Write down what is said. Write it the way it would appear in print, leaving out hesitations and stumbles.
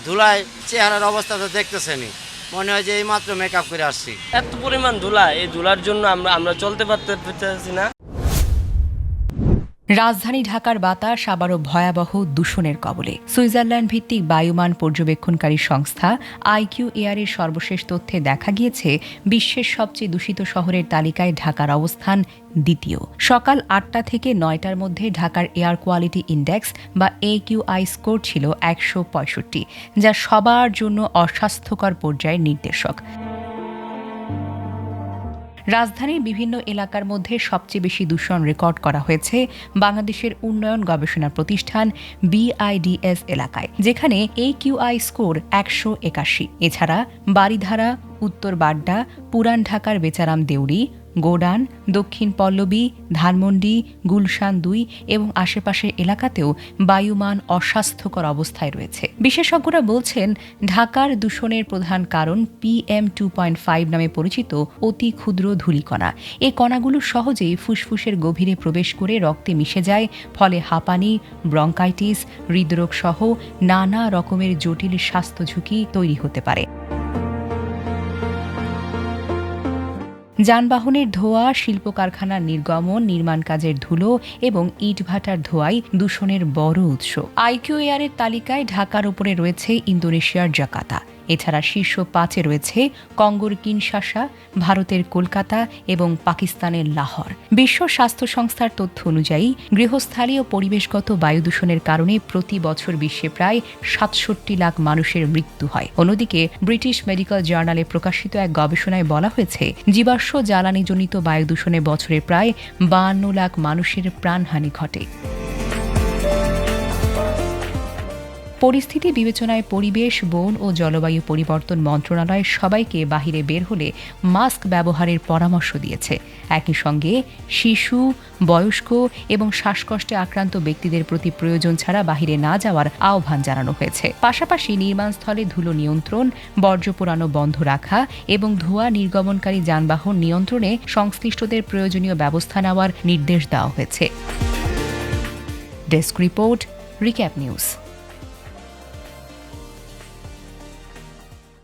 ধুলায় চেহারার অবস্থা তো দেখতেছেনই, মনে হয় যে এই মাত্র মেকআপ করে আসছি। এত পরিমাণ ধুলা, এই ধুলার জন্য আমরা চলতে পারতেছি না। রাজধানী ঢাকার বাতাস আবারও ভয়াবহ দূষণের কবলে। সুইজারল্যান্ড ভিত্তিক বায়ুমান পর্যবেক্ষণকারী সংস্থা আইকিউ এয়ারের সর্বশেষ তথ্যে দেখা গিয়েছে বিশ্বের সবচেয়ে দূষিত শহরের তালিকায় ঢাকার অবস্থান দ্বিতীয়। সকাল ৮টা থেকে ৯টার মধ্যে ঢাকার এয়ার কোয়ালিটি ইন্ডেক্স বা AQI স্কোর ছিল ১৬৫, যা সবার জন্য অস্বাস্থ্যকর পর্যায়ের নির্দেশক। রাজধানীর বিভিন্ন এলাকার মধ্যে সবচেয়ে বেশি দূষণ রেকর্ড করা হয়েছে বাংলাদেশের উন্নয়ন গবেষণা প্রতিষ্ঠান BIDS এলাকায়, যেখানে AQI স্কোর ১৮১। এছাড়া বারিধারা, উত্তর বাড্ডা, পুরান ঢাকার বেচারাম দেউরি, গোডান, দক্ষিণ পল্লবী, ধানমন্ডি, গুলশান ২ এবং আশেপাশের এলাকাতেও বায়ুমান অস্বাস্থ্যকর অবস্থায় রয়েছে। বিশেষজ্ঞরা বলছেন, ঢাকার দূষণের প্রধান কারণ PM2.5 নামে পরিচিত অতি ক্ষুদ্র ধূলিকণা। এই কণাগুলো সহজেই ফুসফুসের গভীরে প্রবেশ করে রক্তে মিশে যায়, ফলে হাঁপানি, ব্রঙ্কাইটিস, হৃদরোগ সহ নানা রকমের জটিল স্বাস্থ্য ঝুঁকি তৈরি হতে পারে। যানবাহনের ধোঁয়া, শিল্প কারখানার নির্গমন, নির্মাণ কাজের ধুলো এবং ইটভাটার ধোঁয়াই দূষণের বড় উৎস। আইকিউ এয়ারের তালিকায় ঢাকার উপরে রয়েছে ইন্দোনেশিয়ার জাকার্তা। এছাড়া শীর্ষ ৫-এ রয়েছে কঙ্গোর কিনশাসা, ভারতের কলকাতা এবং পাকিস্তানের লাহোর। বিশ্ব স্বাস্থ্য সংস্থার তথ্য অনুযায়ী গৃহস্থালী ও পরিবেশগত বায়ু দূষণের কারণে প্রতি বছর বিশ্বে প্রায় ৬৭ লাখ মানুষের মৃত্যু হয়। অন্যদিকে ব্রিটিশ মেডিকেল জার্নালে প্রকাশিত এক গবেষণায় বলা হয়েছে, জীবাশ্ম জ্বালানিজনিত বায়ু দূষণে বছরে প্রায় ৫২ লাখ মানুষের প্রাণহানি ঘটে। পরিস্থিতি বিবেচনায় পরিবেশ, বন ও জলবায়ু পরিবর্তন মন্ত্রণালয় সবাইকে বাহিরে বের হলে মাস্ক ব্যবহারের পরামর্শ দিয়েছে। একই সঙ্গে শিশু, বয়স্ক এবং শ্বাসকষ্টে আক্রান্ত ব্যক্তিদের প্রতি প্রয়োজন ছাড়া বাহিরে না যাওয়ার আহ্বান জানানো হয়েছে। পাশাপাশি নির্মাণস্থলে ধুলো নিয়ন্ত্রণ, বর্জ্য পোড়ানো বন্ধ রাখা এবং ধোঁয়া নির্গমনকারী যানবাহন নিয়ন্ত্রণে সংশ্লিষ্টদের প্রয়োজনীয় ব্যবস্থা নেওয়ার নির্দেশ দেওয়া হয়েছে। Desk report, recap news.